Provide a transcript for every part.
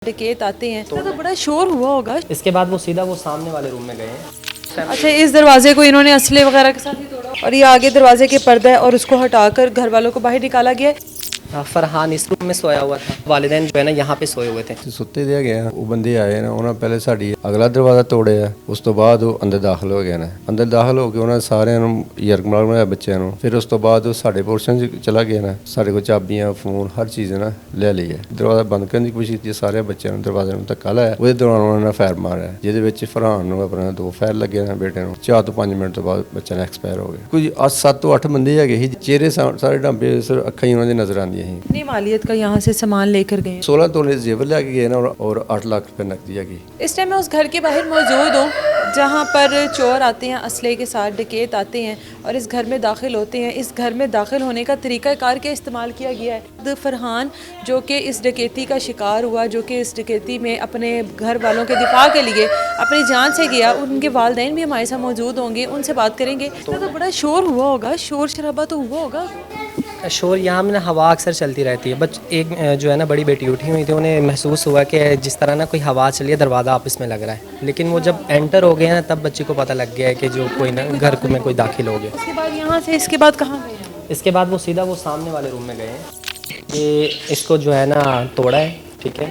डकैत आते हैं तो बड़ा शोर हुआ होगा। इसके बाद वो सीधा वो सामने वाले रूम में गए हैं। अच्छा, इस दरवाजे को इन्होंने असले वगैरह के साथ ही तोड़ा और ये आगे दरवाजे के पर्दा है और उसको हटाकर घर वालों को बाहर निकाला गया है। फरहान इस रूम में सोया हुआ था, वालिदैन जो है ना यहाँ पे सोए हुए थे। ਸੁੱਤੇ ਦੇ ਗਏ ਆ ਉਹ ਬੰਦੇ ਆਏ ਨੇ ਉਹਨਾਂ ਪਹਿਲੇ ਸਾਡੀ ਅਗਲਾ ਦਰਵਾਜ਼ਾ ਤੋੜਿਆ ਉਸ ਤੋਂ ਬਾਅਦ ਉਹ ਅੰਦਰ ਦਾਖਲ ਹੋ ਗਏ ਨੇ ਅੰਦਰ ਦਾਖਲ ਹੋ ਕੇ ਉਹਨਾਂ ਸਾਰਿਆਂ ਨੂੰ ਯਰਗਮਾਲ ਬਣਾਇਆ ਬੱਚਿਆਂ ਨੂੰ ਫਿਰ ਉਸ ਤੋਂ ਬਾਅਦ ਉਹ ਸਾਡੇ ਪੋਰਸ਼ਨ 'ਚ ਚਲਾ ਗਿਆ ਨਾ ਸਾਡੇ ਕੋਲ ਚਾਬੀਆਂ ਫੋਨ ਹਰ ਚੀਜ਼ ਨਾ ਲੈ ਲਈ ਹੈ ਦਰਵਾਜ਼ਾ ਬੰਦ ਕਰਨ ਦੀ ਕੋਸ਼ਿਸ਼ ਕੀਤੀ ਸਾਰੇ ਬੱਚਿਆਂ ਨੂੰ ਦਰਵਾਜ਼ੇ ਨੂੰ ਧੱਕਾ ਲਾਇਆ ਉਹਦੇ ਦੌਰਾਨ ਉਹਨਾਂ ਨੇ ਫਾਇਰ ਮਾਰਿਆ ਜਿਹਦੇ ਵਿੱਚ ਫਰਹਾਨ ਨੂੰ ਆਪਣਾ 2 ਫਾਇਰ ਲੱਗੇ ਨੇ ਬੇਟੇ ਨੂੰ 4 ਤੋਂ 5 ਮਿੰਟ ਤੋਂ ਬਾਅਦ ਬੱਚਾ ਨੇ ਐਕਸਪਾਇਰ ਹੋ ਗਿਆ ਕੁਝ 7 ਤੋਂ 8 ਬੰਦੇ ਹੈਗੇ ਸੀ ਚਿਹਰੇ ਸਾਰੇ ਢਾਂਬੇ ਸਿਰ ਅੱਖਾਂ ਹੀ ਉਹਨਾਂ ਦੀ ਨਜ਼ਰ ਆਉਂਦੀਆਂ ਸੀ कितनी मालियत का यहाँ से सामान लेकर गए? 16 तोले जेवर लेके गए ना और 8 लाख रुपए नकदी है। इस टाइम मैं उस घर के बाहर मौजूद हूँ जहाँ पर चोर आते हैं, असले के साथ डकैत आते हैं और इस घर में दाखिल होते हैं। इस घर में दाखिल होने का तरीक़ाकार क्या इस्तेमाल किया गया है? फरहान जो कि इस डकैती का शिकार हुआ, जो कि इस डकैती में अपने घर वालों के दिफा के लिए अपनी जान से गया, उनके वालिदैन भी हमारे साथ मौजूद होंगे, उनसे बात करेंगे। तो बड़ा शोर हुआ होगा, शोर शराबा तो हुआ होगा। शोर यहाँ में ना हवा अक्सर चलती रहती है। एक जो है ना बड़ी बेटी उठी हुई थी, उन्हें महसूस हुआ कि जिस तरह ना कोई हवा चली है, दरवाज़ा आपस में लग रहा है, लेकिन वो जब एंटर हो गए ना तब बच्ची को पता लग गया है कि जो कोई ना घर में कोई दाखिल हो गया। इसके बाद यहाँ से इसके बाद कहाँ गए? इसके बाद वो सीधा वो सामने वाले रूम में गए हैं। ये इसको जो है ना तोड़ा है, ठीक है।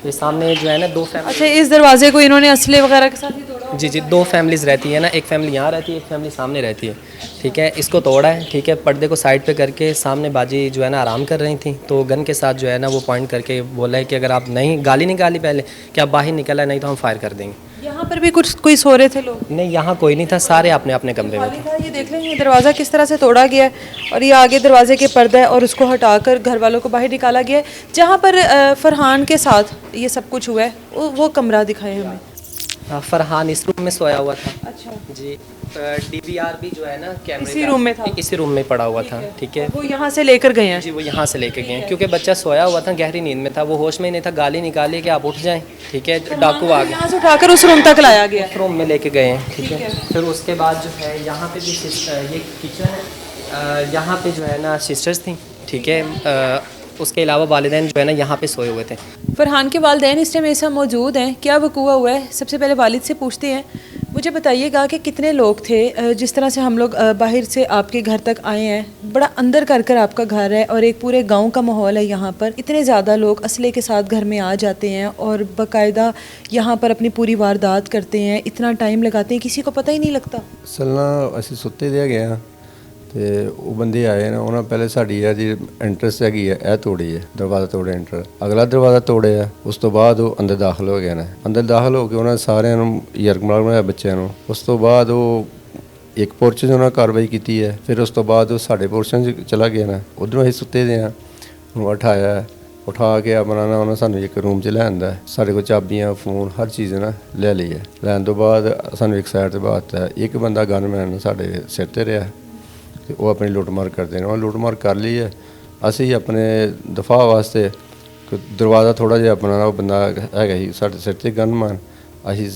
ये सामने जो है ना 2 फैमिली। अच्छा, इस दरवाजे को इन्होंने असले वगैरह के साथ ही तोड़ा? जी 2 फैमिलीज़ रहती है ना, एक फैमिली यहाँ रहती है, एक फैमिली सामने रहती है, ठीक है। इसको तोड़ा है, ठीक है। पर्दे को साइड पे करके सामने बाजी जो है ना आराम कर रही थी, तो गन के साथ जो है ना वो पॉइंट करके बोला है कि अगर आप नहीं गाली निकाली पहले कि आप बाहर निकला नहीं तो हम फायर कर देंगे। यहाँ पर भी कोई सो रहे थे लोग? नहीं, यहाँ कोई नहीं था, सारे अपने अपने कमरे में थे। ये देख लेंगे दरवाज़ा किस तरह से तोड़ा गया है और ये आगे दरवाजे के पर्दा है और उसको हटाकर घर वालों को बाहर निकाला गया है। जहाँ पर फरहान के साथ ये सब कुछ हुआ है वो कमरा दिखाए हमें। फरहान इस रूम में सोया हुआ था। अच्छा जी। DVR भी जो है ना कैमरे इसी रूम में था? इसी रूम में पड़ा हुआ था, ठीक है। वो यहाँ से लेकर गए हैं? जी वो यहाँ से लेके गए हैं क्योंकि बच्चा सोया हुआ था, गहरी नींद में था, वो होश में ही नहीं था। गाली निकाली कि आप उठ जाएं, ठीक है। डाकू आ गए, यहाँ से उठाकर उस रूम तक लाया गया? रूम में लेके गए हैं, ठीक है। फिर उसके बाद जो है यहाँ पे भी ये किचन है, यहाँ पे जो है ना सिस्टर्स थी, ठीक है। उसके अलावा वालिदैन जो है ना यहाँ पे सोए हुए थे। फरहान के वालिदैन इस टाइम ऐसा मौजूद हैं, क्या वकूआ हुआ है? सबसे पहले वालिद से पूछते हैं। मुझे बताइएगा कि कितने लोग थे? जिस तरह से हम लोग बाहर से आपके घर तक आए हैं, बड़ा अंदर कर आपका घर है और एक पूरे गांव का माहौल है यहाँ पर, इतने ज़्यादा लोग असले के साथ घर में आ जाते हैं और बाकायदा यहाँ पर अपनी पूरी वारदात करते हैं, इतना टाइम लगाते हैं, किसी को पता ही नहीं लगता। ਸੱਲਾਂ ਅਸੀਂ ਸੁੱਤੇ ਦੇ ਗਏ ਆ ਤੇ ਉਹ ਬੰਦੇ ਆਏ ਨੇ ਉਹਨਾਂ ਪਹਿਲੇ ਸਾਡੀ ਆ ਜੀ ਐਂਟਰੈਂਸ ਹੈਗੀ ਹੈ ਇਹ ਤੋੜੀ ਹੈ ਦਰਵਾਜ਼ਾ ਤੋੜੇ ਐਂਟਰ ਅਗਲਾ ਦਰਵਾਜ਼ਾ ਤੋੜਿਆ ਉਸ ਤੋਂ ਬਾਅਦ ਉਹ ਅੰਦਰ ਦਾਖਲ ਹੋ ਗਏ ਨੇ ਅੰਦਰ ਦਾਖਲ ਹੋ ਕੇ ਉਹਨਾਂ ਸਾਰਿਆਂ ਨੂੰ ਯਰਗਮਾਲ ਬਣਾਇਆ ਬੱਚਿਆਂ ਨੂੰ ਉਸ ਤੋਂ ਬਾਅਦ ਉਹ ਇੱਕ ਪੋਰਸ਼ਨ 'ਚ ਉਹਨਾਂ ਕਾਰਵਾਈ ਕੀਤੀ ਹੈ ਫਿਰ ਉਸ ਤੋਂ ਬਾਅਦ ਉਹ ਸਾਡੇ ਪੋਰਸ਼ਨ 'ਚ ਚਲਾ ਗਿਆ ਨਾ ਉੱਧਰੋਂ ਅਸੀਂ ਸੁੱਤੇ ਦੇ ਆ ਉਹਨੂੰ ਉਠਾ ਕੇ ਆਪਣਾ ਨਾ ਉਹਨਾਂ ਸਾਨੂੰ ਇੱਕ ਰੂਮ 'ਚ ਲੈ ਆਂਦਾ ਸਾਡੇ ਕੋਲ ਚਾਬੀਆਂ ਫੋਨ ਹਰ ਚੀਜ਼ ਨਾ ਲੈ ਲਈ ਹੈ ਲੈਣ ਤੋਂ ਬਾਅਦ ਸਾਨੂੰ ਇੱਕ ਸਾਈਡ 'ਤੇ ਬਾਤ ਇੱਕ ਬੰਦਾ ਗਨਮੈਨ ਸਾਡੇ ਸਿਰ 'ਤੇ ਰਿਹਾ ਤੇ ਉਹ ਆਪਣੀ ਲੁੱਟਮਾਰ ਕਰਦੇ ਨੇ ਉਹ ਲੁੱਟਮਾਰ ਕਰ ਲਈ ਹੈ ਅਸੀਂ ਆਪਣੇ ਦਫਾ ਵਾਸਤੇ ਦਰਵਾਜ਼ਾ ਥੋੜ੍ਹਾ ਜਿਹਾ ਆਪਣਾ ਉਹ ਬੰਦਾ ਹੈਗਾ ਸੀ ਸਾਡੇ ਸਿਰ 'ਤੇ ਗਨਮੈਨ ਅਸੀਂ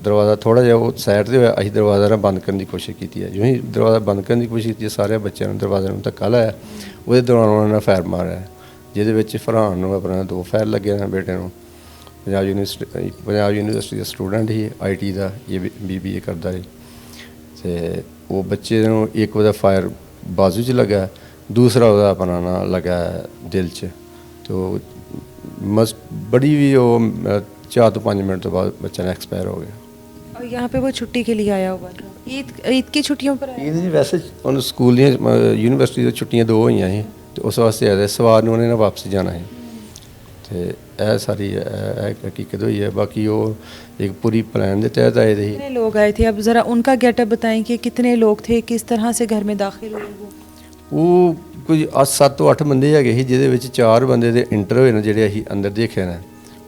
ਦਰਵਾਜ਼ਾ ਥੋੜ੍ਹਾ ਜਿਹਾ ਉਹ ਸਾਈਡ 'ਤੇ ਹੋਇਆ ਅਸੀਂ ਦਰਵਾਜ਼ਾ ਨਾ ਬੰਦ ਕਰਨ ਦੀ ਕੋਸ਼ਿਸ਼ ਕੀਤੀ ਹੈ ਜਿਉਂ ਹੀ ਦਰਵਾਜ਼ਾ ਬੰਦ ਕਰਨ ਦੀ ਕੋਸ਼ਿਸ਼ ਕੀਤੀ ਸਾਰੇ ਬੱਚਿਆਂ ਨੂੰ ਦਰਵਾਜ਼ੇ ਨੂੰ ਧੱਕਾ ਲਾਇਆ ਉਹਦੇ ਦੌਰਾਨ ਉਹਨਾਂ ਨੇ ਫਾਇਰ ਮਾਰਿਆ ਜਿਹਦੇ ਵਿੱਚ ਫਰਹਾਨ ਨੂੰ ਆਪਣਾ 2 ਫਾਇਰ ਲੱਗੇ ਨੇ ਬੇਟੇ ਨੂੰ Punjab university the student C IT ਦਾ ਇਹ BBA ਕਰਦਾ ਸੀ ਤੇ ਉਹ ਬੱਚੇ ਨੂੰ ਇੱਕ ਉਹਦਾ ਫਾਇਰ ਬਾਜ਼ੂ 'ਚ ਲੱਗਾ ਦੂਸਰਾ ਉਹਦਾ ਆਪਣਾ ਨਾ ਲੱਗਾ ਦਿਲ 'ਚ तो बड़ी भी वो 4 ਤੋਂ 5 मिनट तो बाद बच्चा ने एक्सपायर हो गया। और यहाँ पे वो छुट्टी के लिए आया हुआ था? ईद की छुट्टियों पर आया? ईद वैसे उन्होंने स्कूल यूनिवर्सिटी की छुट्टियाँ 2 हुई हैं तो उस वास्ते आए सवार ने उन्हें वापस जाना है तो यह सारी हकीकत हुई है। बाकी वो एक पूरी प्लान के तहत आए थे। कितने लोग आए थे? अब ज़रा उनका गेटअप बताएं कि कितने लोग थे, किस तरह से घर में दाखिल हुए? वो कुछ 7 ਤੋਂ 8 ਬੰਦੇ ਹੈਗੇ ਸੀ ਜਿਹਦੇ ਵਿੱਚ 4 ਬੰਦੇ ਦੇ ਇੰਟਰ ਹੋਏ ਨੇ ਜਿਹੜੇ ਅਸੀਂ ਅੰਦਰ ਦੇਖੇ ਨੇ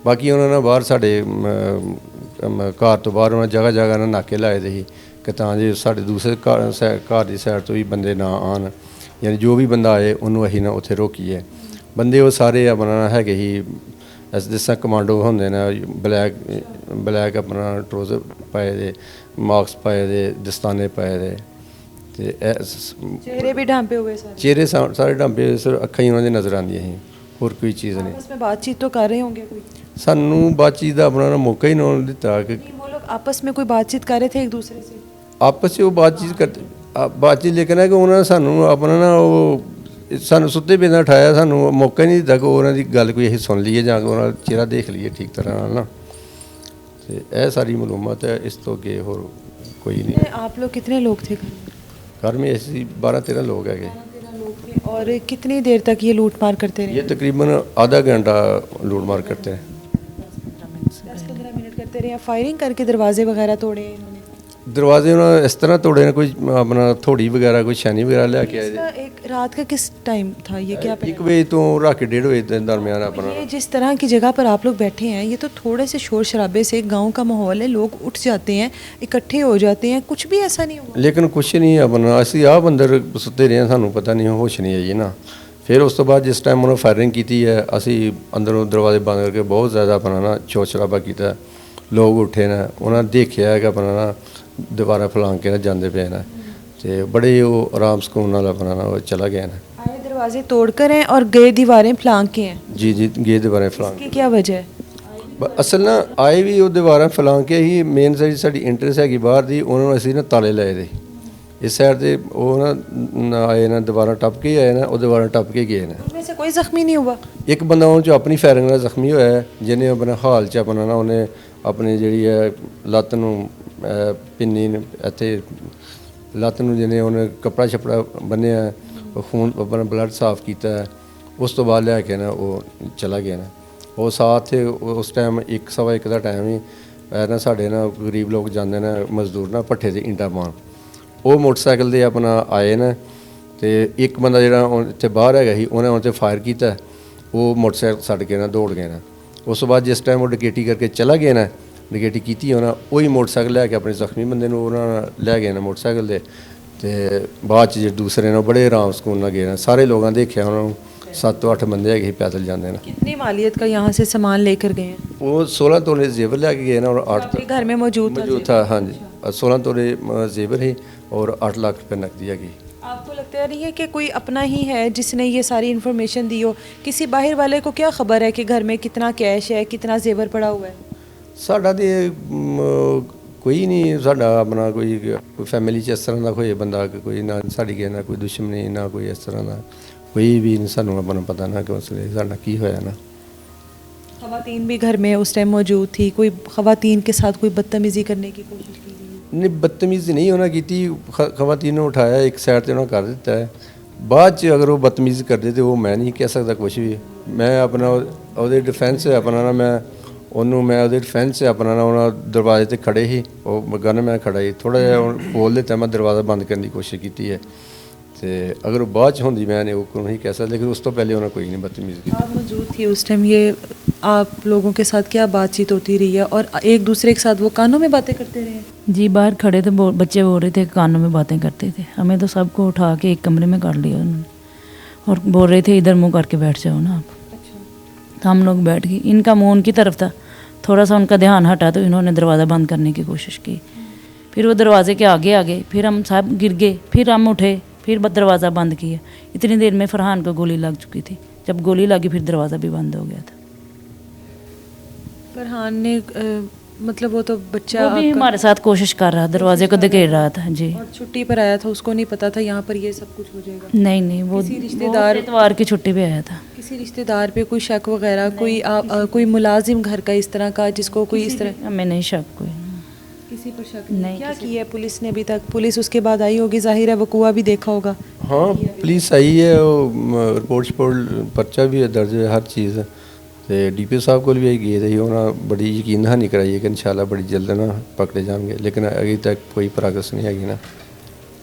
ਬਾਕੀ ਉਹਨਾਂ ਨੇ ਬਾਹਰ ਸਾਡੇ ਘਰ ਤੋਂ ਬਾਹਰ ਉਹਨਾਂ ਜਗ੍ਹਾ ਨਾਲ ਨਾਕੇ ਲਾਏ ਦੇ ਸੀ ਕਿ ਤਾਂ ਜੇ ਸਾਡੇ ਦੂਸਰੇ ਘਰ ਦੀ ਸਾਈਡ ਤੋਂ ਵੀ ਬੰਦੇ ਨਾ ਆਉਣ ਯਾਨੀ ਜੋ ਵੀ ਬੰਦਾ ਆਏ ਉਹਨੂੰ ਅਸੀਂ ਨਾ ਉੱਥੇ ਰੋਕੀਏ। ਬੰਦੇ ਉਹ ਸਾਰੇ ਆਪਣਾ ਹੈਗੇ ਸੀ ਜਿਸ ਤਰ੍ਹਾਂ ਕਮਾਂਡੋ ਹੁੰਦੇ ਨੇ ਬਲੈਕ ਆਪਣਾ ਟਰੋਜ਼ਰ ਪਾਏ ਦੇ ਮਾਸਕ ਪਾਏ ਦੇ ਦਸਤਾਨੇ ਪਾਏ ਦੇ ਤੇ चेहरे भी ढांपे हुए? ਚਿਹਰੇ ਸਾਰੇ ਢਾਂਬੇ ਸਿਰ ਅੱਖਾਂ ਹੀ ਉਹਨਾਂ ਦੀ ਨਜ਼ਰ ਆਉਂਦੀਆਂ ਸੀ ਹੋਰ ਕੋਈ ਚੀਜ਼ ਨਹੀਂ। आपस में बातचीत तो कर रहे होंगे कोई? ਸਾਨੂੰ ਬਾਤਚੀਤ ਦਾ ਆਪਣਾ ਨਾ ਮੌਕਾ ਹੀ ਨਾ ਦਿੱਤਾ ਕਿ नहीं, वो लोग आपस में कोई बातचीत कर रहे थे एक दूसरे से? ਆਪਸ 'ਚ ਉਹ ਬਾਤਚੀਤ ਕਰਦੇ ਬਾਤਚੀਤ ਲੇਕਿਨ ਹੈ ਕਿ ਉਹਨਾਂ ਨੇ ਸਾਨੂੰ ਆਪਣਾ ਨਾ ਉਹ ਸਾਨੂੰ ਸੁੱਤੇ ਪਏ ਨਾਲ ਉਠਾਇਆ, ਸਾਨੂੰ ਮੌਕਾ ਹੀ ਨਹੀਂ ਦਿੱਤਾ ਕਿ ਉਹਨਾਂ ਦੀ ਗੱਲ ਕੋਈ ਅਸੀਂ ਸੁਣ ਲਈਏ ਜਾਂ ਕਿ ਉਹਨਾਂ ਦਾ ਚਿਹਰਾ ਦੇਖ ਲਈਏ ਠੀਕ ਤਰ੍ਹਾਂ ਨਾਲ ਨਾ। ਤੇ ਇਹ ਸਾਰੀ ਮਾਲੂਮਾਤ ਹੈ, ਇਸ ਤੋਂ ਅੱਗੇ ਹੋਰ ਕੋਈ ਨਹੀਂ। आप लोग कितने लोग थे घर में? घर में ऐसे 12-13 लोग है। 13 लोग थे। और कितनी देर तक ये लूट मार करते रहे? ये तकरीबन आधा घंटा लूट मार करते हैं। 10-15 मिनट करते रहे। फायरिंग करके दरवाजे वगैरह तोड़े इन्होंने? दरवाजे उन्होंने इस तरह तोड़े ना, कोई अपना थोड़ी वगैरह कोई छानी वगैरह लेके आए। इसका एक रात का किस टाइम था ये, क्या पहले? 1 बजे तो रात के 1:30 बजे के दरमियान अपना। ये जिस तरह की जगह पर आप लोग बैठे हैं, ये तो थोड़े से शोर शराबे से गांव का माहौल है, लोग उठ जाते हैं, इकट्ठे हो जाते हैं, कुछ भी ऐसा नहीं हुआ? लेकिन कुछ नहीं अपना ਅਸੀਂ ਆਪ ਅੰਦਰ ਸੁੱਤੇ ਰਹੇ, ਸਾਨੂੰ ਪਤਾ ਨਹੀਂ, ਹੋਸ਼ ਨਹੀਂ ਆਈ ਨਾ। ਫਿਰ ਉਸ ਤੋਂ ਬਾਅਦ ਜਿਸ ਟਾਈਮ ਉਹਨਾਂ ਫਾਇਰਿੰਗ ਕੀਤੀ ਹੈ, ਅਸੀਂ ਅੰਦਰੋਂ ਦਰਵਾਜ਼ੇ ਬੰਦ ਕਰਕੇ ਬਹੁਤ ਜ਼ਿਆਦਾ ਆਪਣਾ ਨਾ ਸ਼ੋਰ ਸ਼ਰਾਬਾ ਕੀਤਾ। ਲੋਕ ਉੱਠੇ ਨੇ, ਉਹਨਾਂ ਦੇਖਿਆ ਕਿ ਆਪਣਾ ਨਾ ਦੁਬਾਰਾ ਫਲਾਂਗ ਕੇ ਨਾ ਜਾਂਦੇ ਪਏ ਨੇ, ਤੇ ਬੜੇ ਉਹ ਆਰਾਮ ਸਕੂਨ ਨਾਲ ਆਪਣਾ ਨਾ ਉਹ ਚਲਾ ਗਿਆ ਨਾ। आए दरवाजे तोड़कर हैं और गए दीवारें फलांग के हैं, ਜੀ ਜੀ ਗਏ ਦੁਬਾਰਾ ਫਲਾਂਗ। इसकी क्या वजह है? ਅਸਲ ਨਾ ਆਏ ਵੀ ਉਹ ਦੀਵਾਰਾਂ ਫਲਾਂਗ ਕੇ ਹੀ, ਮੇਨ ਸਾਡੀ ਇੰਟਰਸ ਹੈਗੀ ਬਾਹਰ ਦੀ, ਉਹਨਾਂ ਨੂੰ ਅਸੀਂ ਨਾ ਤਾਲੇ ਲਾਏ ਦੇ ਇਸ ਸਾਈਡ ਤੇ। ਉਹ ਨਾ ਆਏ ਨਾ ਦੀਵਾਰਾਂ ਟੱਪ ਕੇ ਆਏ ਨਾ, ਉਹ ਦੀਵਾਰਾਂ ਟੱਪ ਕੇ ਗਏ ਨੇ। उनमें से कोई जख्मी नहीं हुआ? ਇੱਕ ਬੰਦਾ ਉਹਨਾਂ 'ਚੋਂ ਆਪਣੀ ਫਾਇਰਿੰਗ ਨਾਲ ਜ਼ਖਮੀ ਹੋਇਆ ਹੈ, ਜਿਹਨੇ ਆਪਣਾ ਹਾਲ 'ਚ ਆਪਣਾ ਨਾ ਉਹਨੇ ਆਪਣੀ ਜਿਹੜੀ ਹੈ ਲੱਤ ਨੂੰ ਪਿੰਨੀ ਇੱਥੇ ਲੱਤ ਨੂੰ ਜਿਹਨੇ ਉਹਨੇ ਕੱਪੜਾ ਛਪੜਾ ਬੰਨਿਆ, ਉਹ ਖੂਨ ਆਪਣਾ ਬਲੱਡ ਸਾਫ਼ ਕੀਤਾ ਹੈ। ਉਸ ਤੋਂ ਬਾਅਦ ਲੈ ਕੇ ਨਾ ਉਹ ਚਲਾ ਗਿਆ ਨਾ। ਉਹ ਸਾਥ ਉਸ ਟਾਈਮ 1:15 ਦਾ ਟਾਈਮ ਹੀ ਨਾ, ਸਾਡੇ ਨਾ ਗਰੀਬ ਲੋਕ ਜਾਂਦੇ ਨੇ ਮਜ਼ਦੂਰ ਨਾ ਭੱਠੇ 'ਤੇ ਇੰਟਾਂ ਪਾਉਣ, ਉਹ ਮੋਟਰਸਾਈਕਲ 'ਤੇ ਆਪਣਾ ਆਏ ਨੇ, ਤੇ ਇੱਕ ਬੰਦਾ ਜਿਹੜਾ ਇੱਥੇ ਬਾਹਰ ਹੈਗਾ ਸੀ, ਉਹਨੇ ਉਹਨਾਂ 'ਤੇ ਫਾਇਰ ਕੀਤਾ, ਉਹ ਮੋਟਰਸਾਈਕਲ ਛੱਡ ਕੇ ਨਾ ਦੌੜ ਗਏ ਨਾ। ਉਸ ਤੋਂ ਬਾਅਦ ਜਿਸ ਟਾਈਮ ਉਹ ਡਕੈਤੀ ਕਰਕੇ ਚਲਾ ਗਿਆ ਨਾ, ਡਕੈਤੀ ਕੀਤੀ ਉਹਨਾਂ, ਉਹੀ ਮੋਟਰਸਾਈਕਲ ਲੈ ਕੇ ਆਪਣੇ ਜ਼ਖਮੀ ਬੰਦੇ ਨੂੰ ਉਹਨਾਂ ਲੈ ਗਏ ਨਾ ਮੋਟਰਸਾਈਕਲ 'ਤੇ। ਤੇ ਬਾਅਦ 'ਚ ਜਿਹੜੇ ਦੂਸਰੇ ਨੇ ਬੜੇ ਆਰਾਮ ਸਕੂਨ ਨਾਲ ਗਏ ਨਾ। ਸਾਰੇ ਲੋਕਾਂ ਦੇਖਿਆ ਉਹਨਾਂ ਨੂੰ, 7 ਤੋਂ 8 ਬੰਦੇ ਹੈਗੇ ਸੀ ਪੈਦਲ ਜਾਂਦੇ ਨੇ। कितनी मालियत का यहाँ से सामान लेकर गए हैं? ਉਹ 16 ਤੋਲੇ ਜ਼ੇਵਰ ਲੈ ਕੇ ਗਏ ਨਾ, ਔਰ 8 आपके घर में मौजूद था? ਮੌਜੂਦ ਥਾ। ਹਾਂਜੀ 16 ਤੋਲੇ ਜ਼ੇਵਰ है और 8 लाख रुपये नकदी हैगी। आपको लगता नहीं है कि कोई अपना ही है जिसने ये सारी इन्फॉर्मेशन दी हो? किसी बाहर वाले को क्या खबर है कि घर में कितना कैश है, कितना जेवर पड़ा हुआ है? ਸਾਡਾ ਤੇ ਕੋਈ ਨਹੀਂ, ਸਾਡਾ ਆਪਣਾ ਕੋਈ ਫੈਮਿਲੀ 'ਚ ਇਸ ਤਰ੍ਹਾਂ ਦਾ ਕੋਈ ਬੰਦਾ ਕਿ ਕੋਈ ਨਾ ਸਾਡੀ ਕਿਸੇ ਨਾਲ ਕੋਈ ਦੁਸ਼ਮਣੀ, ਨਾ ਕੋਈ ਇਸ ਤਰ੍ਹਾਂ ਦਾ ਕੋਈ ਵੀ ਨਹੀਂ, ਸਾਨੂੰ ਆਪਣਾ ਪਤਾ ਨਾ ਕਿ ਉਸ ਵੇਲੇ ਸਾਡਾ ਕੀ ਹੋਇਆ ਨਾ। खवातीन भी घर में उस टाइम मौजूद थी? कोई खवातीन के साथ कोई बदतमीजी करने की कोशिश की गई? ਨਹੀਂ ਬਦਤਮੀਜ਼ੀ ਨਹੀਂ ਉਹਨਾਂ ਕੀਤੀ, ਖਵਾਤੀਨ ਨੂੰ ਉਠਾਇਆ ਇੱਕ ਸਾਈਡ ਤੇ ਉਹਨਾਂ ਕਰ ਦਿੱਤਾ ਹੈ। ਬਾਅਦ 'ਚ ਅਗਰ ਉਹ ਬਦਤਮੀਜ਼ੀ ਕਰਦੇ ਤੇ ਉਹ ਮੈਂ ਨਹੀਂ ਕਹਿ ਸਕਦਾ ਕੁਝ ਵੀ। ਮੈਂ ਆਪਣਾ ਉਹਦੇ ਡਿਫੈਂਸ ਆਪਣਾ ਨਾ, ਮੈਂ ਉਹਦੇ ਡਿਫੈਂਸ ਆਪਣਾ ਨਾ, ਉਹਨਾਂ ਦਰਵਾਜ਼ੇ ਤੇ ਖੜੇ ਸੀ, ਉਹ ਗਨ ਮੈਂ ਖੜਾ ਸੀ, ਥੋੜਾ ਜਿਹਾ ਬੋਲ ਦਿੱਤਾ, ਮੈਂ ਦਰਵਾਜ਼ਾ ਬੰਦ ਕਰਨ ਦੀ ਕੋਸ਼ਿਸ਼ ਕੀਤੀ ਹੈ। ਤੇ ਅਗਰ ਉਹ ਬਾਅਦ 'ਚ ਹੁੰਦੀ ਮੈਂ ਉਹ ਨਹੀਂ ਕਹਿ ਸਕਦਾ, ਲੇਕਿਨ ਉਸ ਤੋਂ ਪਹਿਲੇ ਉਹਨਾਂ ਕੋਈ ਨਹੀਂ बदतमीजी की। आप मौजूद थी उस टाइम, ये आप लोगों के साथ क्या बातचीत होती रही है और एक दूसरे के साथ वो कानों में बातें करते रहे? जी बाहर खड़े थे, बच्चे बोल रहे थे, कानों में बातें करते थे। हमें तो सबको उठा के एक कमरे में कर लिया उन्होंने और बोल रहे थे इधर मुंह करके बैठ जाओ ना आप। तो हम लोग बैठ गए, इनका मुंह उनकी तरफ था, थोड़ा सा उनका ध्यान हटा तो इन्होंने दरवाज़ा बंद करने की कोशिश की। फिर वो दरवाजे के आगे आ गए, फिर हम सब गिर गए, फिर हम उठे, फिर दरवाज़ा बंद किया। इतनी देर में फरहान को गोली लग चुकी थी, जब गोली लगी फिर दरवाज़ा भी बंद हो गया था। फरहान ने मतलब वो तो बच्चा वो भी हमारे साथ कोशिश कर रहा, दरवाजे को धकेल रहा था जी। और छुट्टी पर आया था, उसको नहीं पता था यहाँ पर ये सब कुछ हो जाएगा? नहीं नहीं, वो किसी रिश्तेदार इतवार की छुट्टी पे आया था। किसी रिश्तेदार पे कोई शक वगैरह, कोई मुलाजिम घर का इस तरह का जिसको कोई इस तरह हमें नहीं शक कोई। किसी पर शक नहीं, क्या किया है पुलिस ने अभी तक? पुलिस उसके बाद आई होगी, जाहिर है वकुआ भी देखा होगा। हाँ पुलिस आई है, वो रिपोर्ट पर्चा भी है दर्ज है, हर चीज़। तो DPO साहब को भी गए थे, उन्होंने बड़ी यकीन दहानी कराई है कि इंशाल्लाह बड़ी जल्द ना पकड़े जाएंगे, लेकिन अभी तक कोई प्रोग्रेस नहीं हैगी ना।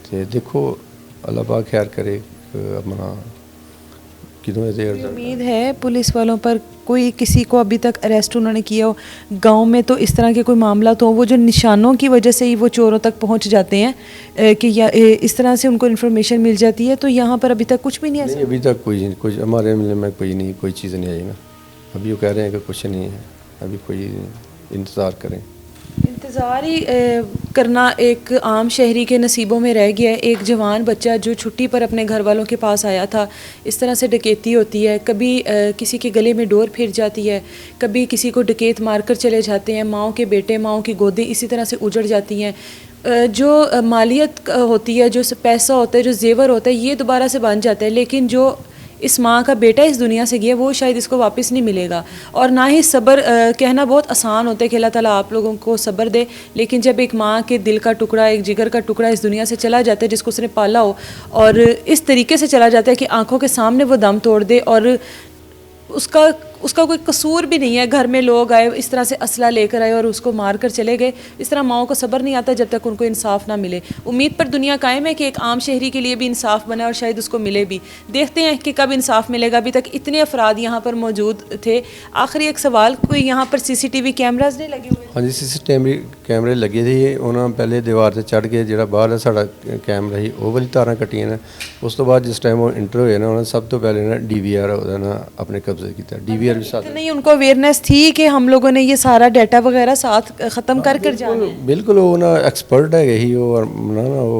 तो देखो अल्लाह पाक खैर करे अपना कितने देर तक। उम्मीद है पुलिस वालों पर कोई किसी को अभी तक अरेस्ट उन्होंने किया हो। गांव में तो इस तरह के कोई मामला तो वो जो निशानों की वजह से ही वो चोरों तक पहुंच जाते हैं कि या इस तरह से उनको इन्फॉर्मेशन मिल जाती है, तो यहाँ पर अभी तक कुछ भी नहीं है? नहीं अभी तक कुछ हमारे में कोई चीज़ नहीं आई ना। अभी वो कह रहे हैं कि कुछ नहीं है, अभी कोई इंतज़ार करें। इंतज़ार ही करना एक आम शहरी के नसीबों में रह गया है। एक जवान बच्चा जो छुट्टी पर अपने घर वालों के पास आया था, इस तरह से डकैती होती है। कभी किसी के गले में डोर फिर जाती है, कभी किसी को डकैत मारकर चले जाते हैं। माओ के बेटे, माओ की गोदें इसी तरह से उजड़ जाती हैं। जो मालियत होती है, जो पैसा होता है, जो जेवर होता है, ये दोबारा से बन जाता है। लेकिन जो इस माँ का बेटा इस दुनिया से गया, वो शायद इसको वापस नहीं मिलेगा। और ना ही सब्र कहना बहुत आसान होता है कि अल्लाह ताला आप लोगों को सब्र दे, लेकिन जब एक माँ के दिल का टुकड़ा, एक जिगर का टुकड़ा इस दुनिया से चला जाता है, जिसको उसने पाला हो, और इस तरीके से चला जाता है कि आंखों के सामने वो दम तोड़ दे, और उसका कोई कसूर भी नहीं है। घर में लोग आए, इस तरह से असला लेकर आए और उसको मार कर चले गए। इस तरह माओं को सब्र नहीं आता जब तक उनको इंसाफ ना मिले। उम्मीद पर दुनिया कायम है कि एक आम शहरी के लिए भी इंसाफ बने और शायद उसको मिले भी। देखते हैं कि कब इंसाफ मिलेगा। अभी तक इतने अफराद यहाँ पर मौजूद थे। आखिरी एक सवाल, कोई यहाँ पर CCTV कैमराज नहीं लगे हुए? हाँ जी, CCTV कैमरे लगे थे। उन्होंने पहले दीवार से चढ़ के ਜਿਹੜਾ ਬਾਹਰ ਸਾਡਾ ਕੈਮਰਾ ਸੀ ਉਹ ਵਾਲੀ ਤਾਰਾਂ ਕੱਟੀਆਂ ਨੇ। ਉਸ ਤੋਂ ਬਾਅਦ जिस टाइम वो इंटर होए ना, उन्होंने सब तो पहले ना DVR ਉਹਦਾ ਨਾ अपने कब्जे किया। DVR भी साथ नहीं, उनको अवेयरनेस थी कि हम लोगों ने ये सारा डाटा वगैरह साथ ख़त्म कर जाना है। बिल्कुल वो ना एक्सपर्ट है ही वो, और ना वो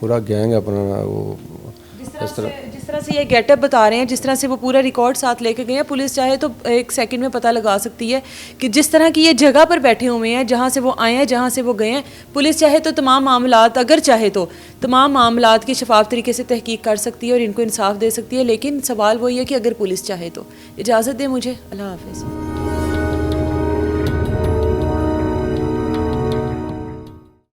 पूरा गैंग अपना ना वो जिस तरह से ये गेटअप बता रहे हैं, जिस तरह से वो पूरा रिकॉर्ड साथ लेके गए हैं, पुलिस चाहे तो एक सेकंड में पता लगा सकती है कि जिस तरह की ये जगह पर बैठे हुए हैं, जहाँ से वो आए हैं, जहाँ से वो गए हैं, पुलिस चाहे तो तमाम मामलात, अगर चाहे तो तमाम मामलात की शफाफ तरीके से तहकीक कर सकती है और इनको इंसाफ दे सकती है। लेकिन सवाल वही है कि अगर पुलिस चाहे तो। इजाज़त दें मुझे, अल्लाह हाफ़िज़।